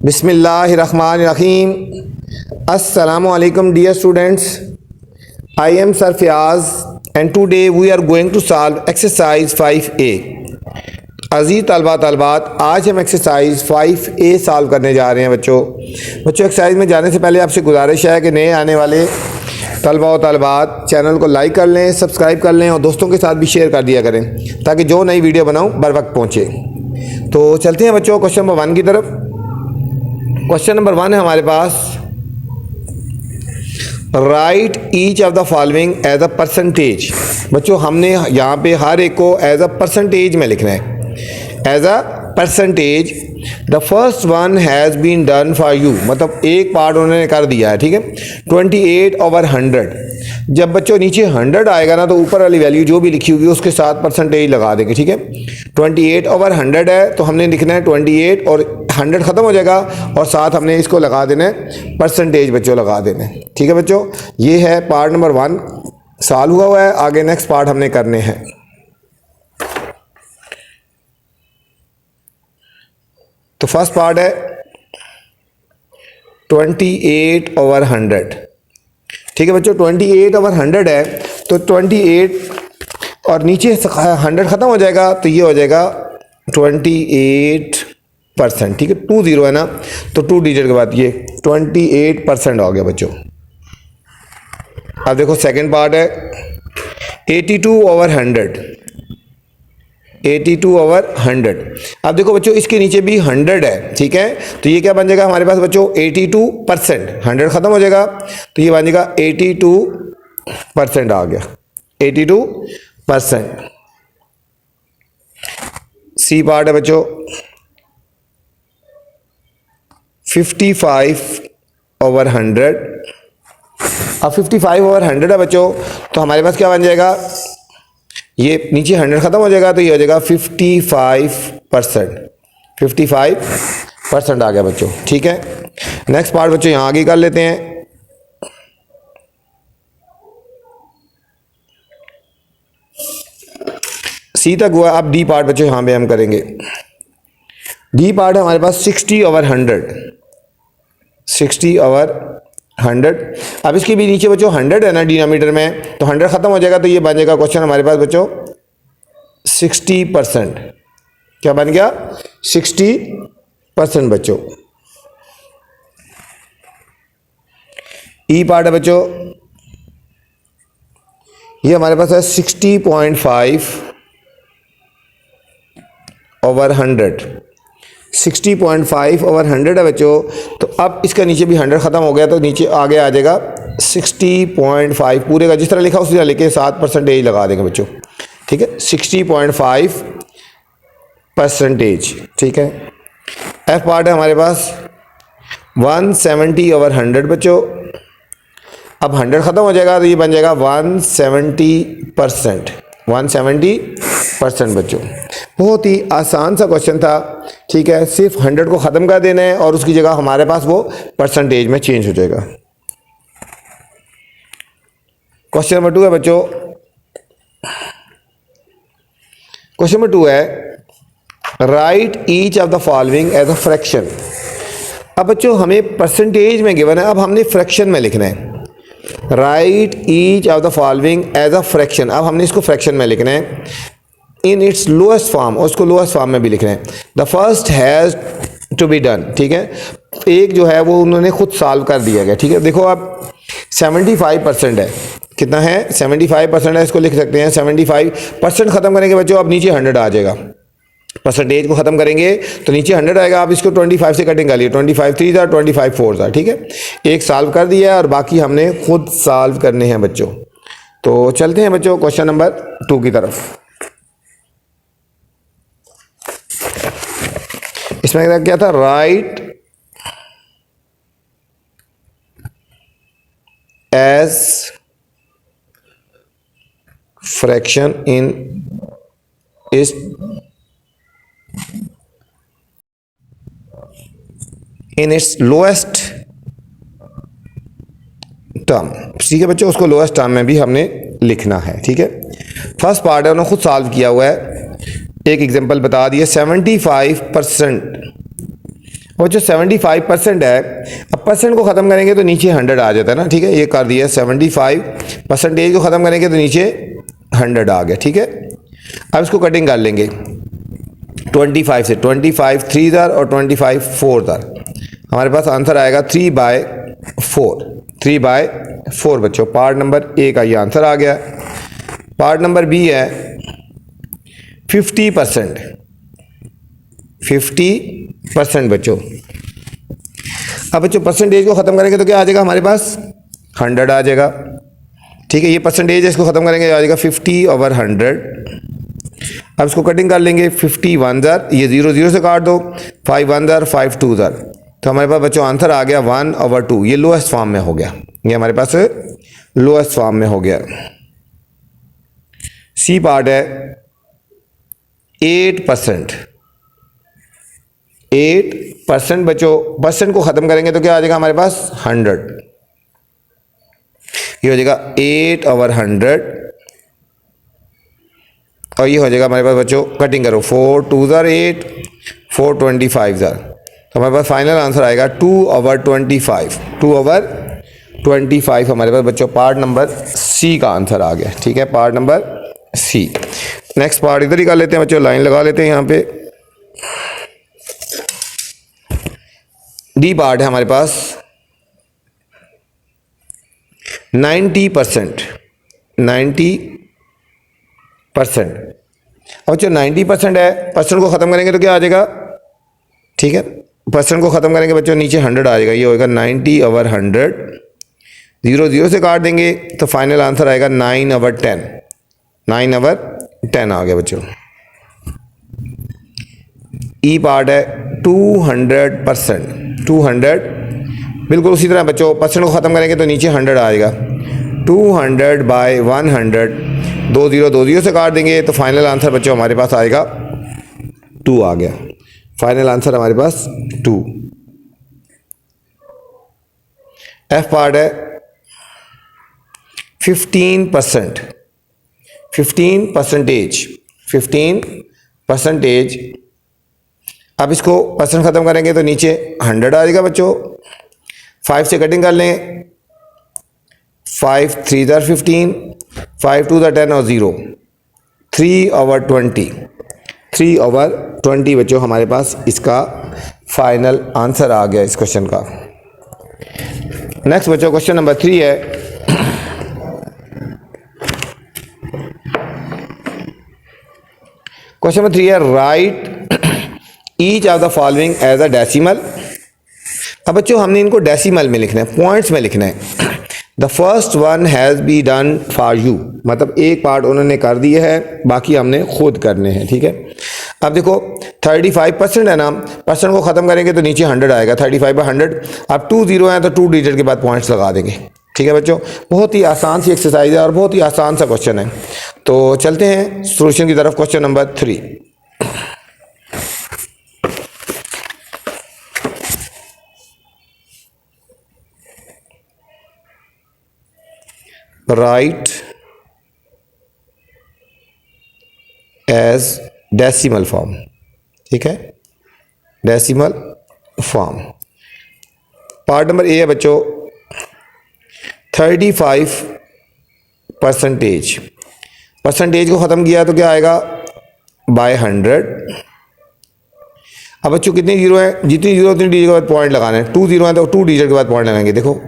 बिस्मिल्लाहिर्रहमानिर्रहीम। अस्सलामुअलैकुम dear students, I am sir Fayaz and today we are going to solve exercise 5A। अजीज़ तलबा तलबात, आज हम एक्सरसाइज 5A सॉल्व करने जा रहे हैं। बच्चों एक्सरसाइज में जाने से पहले आपसे गुजारिश है कि नए आने वाले तलबा और तलबात चैनल को लाइक कर लें, सब्सक्राइब कर लें और दोस्तों के साथ भी शेयर कर दिया करें ताकि जो नई वीडियो बनाऊँ बर वक्त पहुँचे। तो चलते हैं बच्चों क्वेश्चन नंबर 1 की तरफ। क्वेश्चन नंबर 1 है हमारे पास, write each of the following as a percentage. बच्चों हमने यहाँ पे हर एक को एज अ परसेंटेज में लिखना है, as a percentage. The first one has been done for you, मतलब एक पार्ट उन्होंने कर दिया है, ठीक है। 28/100। जब बच्चों नीचे 100 आएगा ना तो ऊपर वाली वैल्यू जो भी लिखी होगी उसके साथ परसेंटेज लगा देंगे, ठीक है। 28/100 है तो हमने लिखना है 28 और 100 ख़त्म हो जाएगा और साथ हमने इसको लगा देना है परसेंटेज, बच्चों लगा देना है, ठीक है। बच्चों ये है पार्ट नंबर 1 सॉल्व हुआ है। आगे नेक्स्ट पार्ट हमने करने हैं। तो फर्स्ट पार्ट है 28/100, ठीक है बच्चों। 28/100 है तो 28 और नीचे 100 ख़त्म हो जाएगा तो ये हो जाएगा 28%, ठीक है। 20 है ना तो 2 डिजिट के बाद ये 28% हो गया बच्चों। अब देखो सेकंड पार्ट है 82/100। 82/100। अब देखो बच्चों इसके नीचे भी 100 है, ठीक है। तो ये क्या बन जाएगा हमारे पास बच्चों 82%। 100 ख़त्म हो जाएगा तो ये बन जाएगा 82% आ गया, 82%। सी पार्ट है बच्चों 55/100। अब 55/100 है बच्चों तो हमारे पास क्या बन जाएगा, ये नीचे 100 ख़त्म हो जाएगा तो ये हो जाएगा 55%। 55% आ गया बच्चों, ठीक है। नेक्स्ट पार्ट बच्चों यहाँ आगे कर लेते हैं। सी तक हुआ, अब डी पार्ट बच्चों यहाँ पे हम करेंगे। डी पार्ट है हमारे पास 60/100। 60/100। अब इसके भी नीचे बच्चों 100 है ना डिनोमिनेटर में, तो 100 ख़त्म हो जाएगा तो ये बन जाएगा क्वेश्चन हमारे पास बच्चों 60%। क्या बन गया 60% बच्चों। ई पार्ट है बच्चों, ये हमारे पास है 60.5/100। 60.5/100 है बच्चों। तो अब इसका नीचे भी 100 ख़त्म हो गया तो नीचे आगे आ जाएगा 60.5 पूरे का जिस तरह लिखा उसी तरह लिखे 7% लगा देंगे बच्चों, ठीक है। 60.5%, ठीक है। एफ पार्ट है हमारे पास 170/100 बच्चों। अब 100 ख़त्म हो जाएगा तो ये बन जाएगा 170%। 170% बच्चों। बहुत ही आसान सा क्वेश्चन था, ठीक है। सिर्फ 100 को ख़त्म कर देना है और उसकी जगह हमारे पास वो परसेंटेज में चेंज हो जाएगा। क्वेश्चन नंबर 2 है बच्चों। क्वेश्चन नंबर 2 है write each of the following as a fraction. अब बच्चों हमें परसेंटेज में गिवन है, अब हमने फ्रैक्शन में लिखना है। Write each of the following as a fraction. अब हमने इसको फ्रैक्शन में लिखना है इन इट्स लोएस्ट फॉर्म, और उसको लोएस्ट फॉर्म में भी लिखना है। The first has to be done, ठीक है। एक जो है वो उन्होंने खुद सॉल्व कर दिया गया, ठीक है। देखो अब 75% है, कितना है 75% है, इसको लिख सकते हैं 75% ख़त्म करेंगे बच्चों। अब नीचे 100 आ जाएगा, परसेंटेज को ख़त्म करेंगे तो नीचे 100 आएगा। आप इसको 25 से कटिंग कर लिए, 25 3 था 25 4 था, ठीक है। एक सॉल्व कर दिया और बाकी हमने खुद सॉल्व करने हैं बच्चों। तो चलते हैं बच्चों क्वेश्चन नंबर 2 की तरफ। इसमें क्या था, राइट एज फ्रैक्शन इन इस इन इट्स लोएस्ट टर्म, ठीक है बच्चों। उसको लोएस्ट टर्म में भी हमने लिखना है, ठीक है। फर्स्ट पार्ट है उन्होंने खुद सॉल्व किया हुआ है, एक एग्जांपल बता दिया 75% और जो 75% है, अब परसेंट को ख़त्म करेंगे तो नीचे 100 आ जाता है ना, ठीक है। ये कर दिया 75% को ख़त्म करेंगे तो नीचे 100 आ गया, ठीक है। अब इसको कटिंग कर लेंगे 25 से, 25 3 और 25 4 हमारे पास आंसर आएगा 3/4, 3/4 बच्चों। पार्ट नंबर ए का ये आंसर आ गया। पार्ट नंबर बी है 50%, 50% बच्चों। अब बच्चों परसेंटेज को ख़त्म करेंगे तो क्या आ जाएगा हमारे पास, 100 आ जाएगा, ठीक है। ये परसेंटेज है, इसको ख़त्म करेंगे आ जाएगा 50/100। अब इसको कटिंग कर लेंगे 50 1 ये 0 0 से काट दो, 5 1 5 2 तो हमारे पास बच्चों आंसर आ गया 1/2। ये लोएस्ट फॉर्म में हो गया, ये हमारे पास लोएस्ट फॉर्म में हो गया। सी पार्ट है 8%, 8% बच्चों। परसेंट को ख़त्म करेंगे तो क्या आ जाएगा हमारे पास 100, ये हो जाएगा 8/100 और ये हो जाएगा हमारे पास बच्चों, कटिंग करो 4 2 8 4 25 तो हमारे पास फाइनल आंसर आएगा 2/25, 2/25 हमारे पास बच्चों पार्ट नंबर सी का आंसर आ गया, ठीक है। Part number C. Next part इधर ही कर लेते हैं बच्चों, लाइन लगा लेते हैं यहाँ पे। डी पार्ट है हमारे पास 90%, 90%। अब बच्चों 90% है, परसेंट को ख़त्म करेंगे तो क्या आ जाएगा, ठीक है। परसेंट को ख़त्म करेंगे बच्चों नीचे 100 आ जाएगा, ये होगा 90/100। 0 0 से काट देंगे तो फाइनल आंसर आएगा 9/10, 9/10 आ गया बच्चों। ई पार्ट है 200%, 200 बिल्कुल उसी तरह बच्चों, परसेंट को ख़त्म करेंगे तो नीचे 100 आएगा, 200/100। 2 0 से काट देंगे तो फाइनल आंसर बच्चों हमारे पास आएगा 2 आ गया। फाइनल आंसर हमारे पास 2। एफ पार्ट है 15%, 15%। अब इसको परसेंट ख़त्म करेंगे तो नीचे 100 आ जाएगा बच्चों। 5 से कटिंग कर लें, 5 3 15, 5 2 10 और 0, 3/20, 3/20 बच्चों हमारे पास इसका फाइनल आंसर आ गया इस क्वेश्चन का। नेक्स्ट बच्चों क्वेश्चन नंबर 3 है। क्वेश्चन नंबर 3 है write each of the following as a decimal. अब बच्चों हमने इनको डेसिमल में लिखना है, पॉइंट्स में लिखना है। The first one has be done for you, मतलब एक पार्ट उन्होंने कर दिया है, बाकी हमने खुद करने हैं, ठीक है। अब देखो 35% है ना, परसेंट को ख़त्म करेंगे तो नीचे 100 आएगा, 35/100। अब 2 0 है तो 2 डिजिट के बाद पॉइंट्स लगा देंगे, ठीक है बच्चों। बहुत ही आसान सी एक्सरसाइज है और बहुत ही आसान सा क्वेश्चन है। तो चलते हैं सॉल्यूशन की तरफ। Question number 3, write as decimal form, ठीक है, decimal form. Part number A है बच्चों 35%। परसेंटेज को ख़त्म किया तो क्या आएगा बाय 100। अब बच्चों कितनी जीरो है, जितनी जीरो उतनी डिजिट के बाद पॉइंट लगाना है। 2 0 है तो 2 डिजिट के बाद पॉइंट लगाएंगे। देखो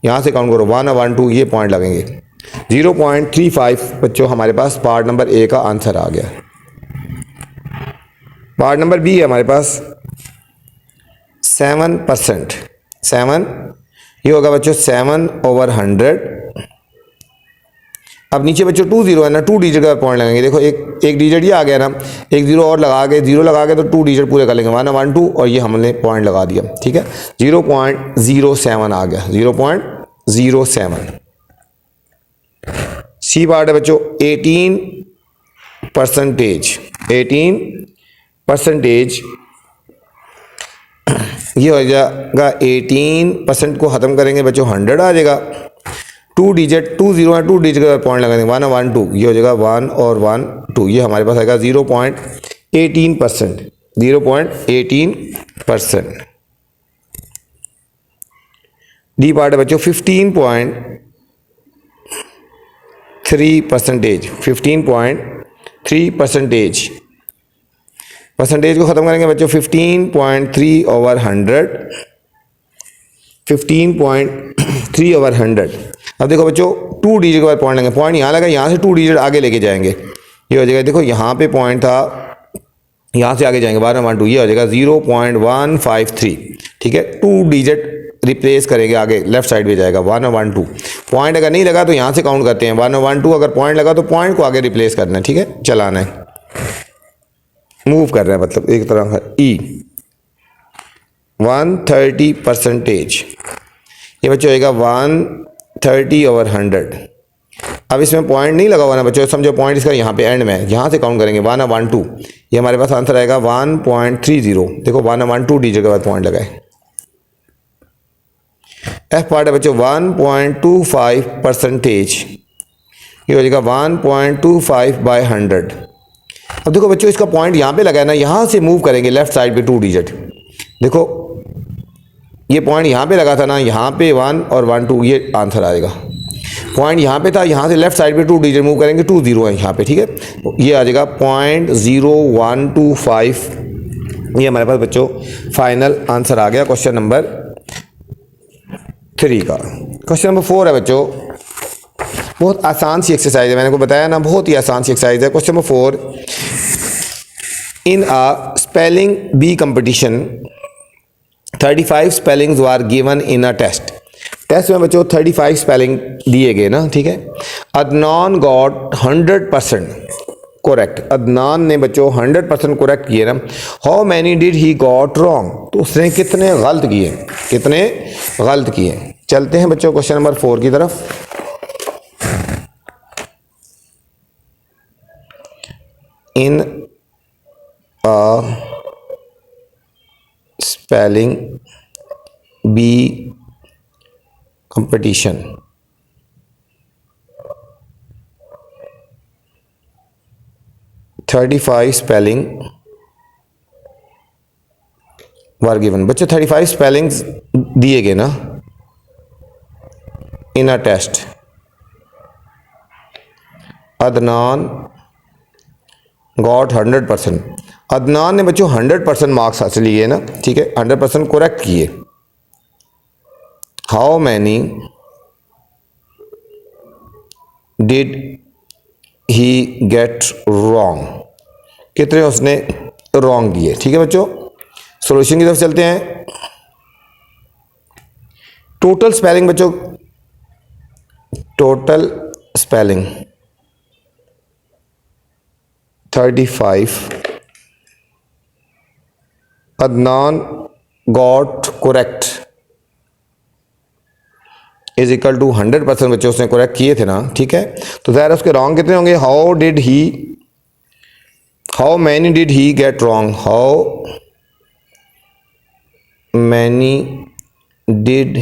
यहाँ से काउंट करो 1 1 2 ये पॉइंट लगेंगे। 0.35 बच्चों हमारे पास पार्ट नंबर ए का आंसर आ गया। पार्ट नंबर बी है हमारे पास 7%। 7 ये होगा बच्चों 7/100। अब नीचे बच्चों 2 0 है ना, 2 डिजिट का पॉइंट लगाएंगे। देखो एक डिजिट ये आ गया ना, एक 0 और लगा के 0 लगा के तो 2 डिजिट पूरे कर लेंगे 1 1 2 और ये हमने पॉइंट लगा दिया, ठीक है। 0.07 आ गया, 0.07। सी पार्ट है बच्चों 18%। 18% ये हो जाएगा 18% को ख़त्म करेंगे बच्चों 100 आ जाएगा। 2 डिजिट 2 0 है, 2 डिजिट का पॉइंट लगाएंगे 1 1 2 ये हो जाएगा 1 और 1 2 ये हमारे पास आएगा 0.18%। 0.18%। डी पार्ट है बच्चों 15.3%। 15.3% परसेंटेज को ख़त्म करेंगे बच्चों 15.3/100। 15.3/100। अब देखो बच्चों 2 डिजिट के बाद पॉइंट लेंगे, पॉइंट यहाँ लगा, यहाँ से 2 डिजिट आगे लेके जाएंगे, ये हो जाएगा, देखो यहाँ पे पॉइंट था, यहाँ से आगे जाएंगे 1212, ये हो जाएगा 0.153। ठीक है, 2 डिजिट रिप्लेस करेंगे, आगे लेफ्ट साइड पे जाएगा 112। पॉइंट अगर नहीं लगा तो यहाँ से काउंट करते हैं 112, अगर पॉइंट लगा तो पॉइंट को आगे रिप्लेस करना है। ठीक है, चलाना है, मूव कर रहा है, मतलब एक तरह का ई 130%। ये बच्चों होगा 130/100। अब इसमें पॉइंट नहीं लगा हुआ ना बच्चों, समझो पॉइंट इसका यहाँ पे एंड में है, यहाँ से काउंट करेंगे 112, ये हमारे पास आंसर आएगा 1.30। देखो 112 डिजिट के बाद पॉइंट लगाए। एफ पार्ट है बच्चों 1.25%। ये हो जाएगा 1.25/100। अब देखो बच्चों इसका पॉइंट यहाँ पे लगा है ना, यहाँ से मूव करेंगे लेफ्ट साइड पे 2 डिजिट। देखो ये पॉइंट यहाँ पे लगा था ना, यहाँ पे 1 और 1 2, ये आंसर आएगा। पॉइंट यहाँ पे था, यहाँ से लेफ्ट साइड पे 2 डिजिट मूव करेंगे, 2 0 है यहाँ पे। ठीक है, ये आ जाएगा 0.0125। ये हमारे पास बच्चों फाइनल आंसर आ गया क्वेश्चन नंबर 3 का। क्वेश्चन नंबर 4 है बच्चों, बहुत आसान सी एक्सरसाइज है, मैंने को बताया ना, बहुत ही आसान सी एक्सरसाइज है। Question number 4, in a spelling bee competition 35 spellings were given in a test. Test में बच्चों 35 स्पेलिंग दिए गए ना। ठीक है, अदनान गॉट 100% करेक्ट। अदनान ने बच्चों 100% करेक्ट किए ना। How many did he got wrong, तो उसने कितने गलत किए, कितने गलत किए। चलते हैं बच्चों क्वेश्चन नंबर 4 की तरफ। In a spelling bee competition 35 spelling were given. बच्चों 35 स्पेलिंग्स दिए गए ना in a test. Adnan got 100%। Adnan ने बच्चों 100% मार्क्स हासिल किए ना। ठीक है, 100% करेक्ट किए। How many did he get wrong, कितने उसने रॉन्ग किए। ठीक है बच्चों, सॉल्यूशन की तरफ चलते हैं। टोटल स्पेलिंग बच्चों, total spelling 35, Adnan got correct is equal to 100% बच्चे उसने करेक्ट किए थे ना। ठीक है, तो ज़ाहिर उसके रॉन्ग कितने होंगे। How many did he get wrong, how many did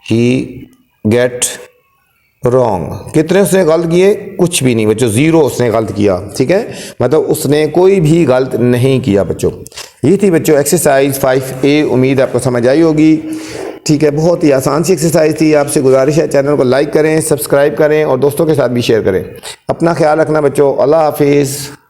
he get wrong, कितने उसने गलत किए, कुछ भी नहीं बच्चों, 0 उसने गलत किया। ठीक है, मतलब उसने कोई भी गलत नहीं किया बच्चों। ये थी बच्चों एक्सरसाइज 5A। उम्मीद आपको समझ आई होगी। ठीक है, बहुत ही आसान सी एक्सरसाइज थी। आपसे गुजारिश है चैनल को लाइक करें, सब्सक्राइब करें और दोस्तों के साथ भी शेयर करें। अपना ख्याल रखना बच्चों। अल्लाह हाफिज़।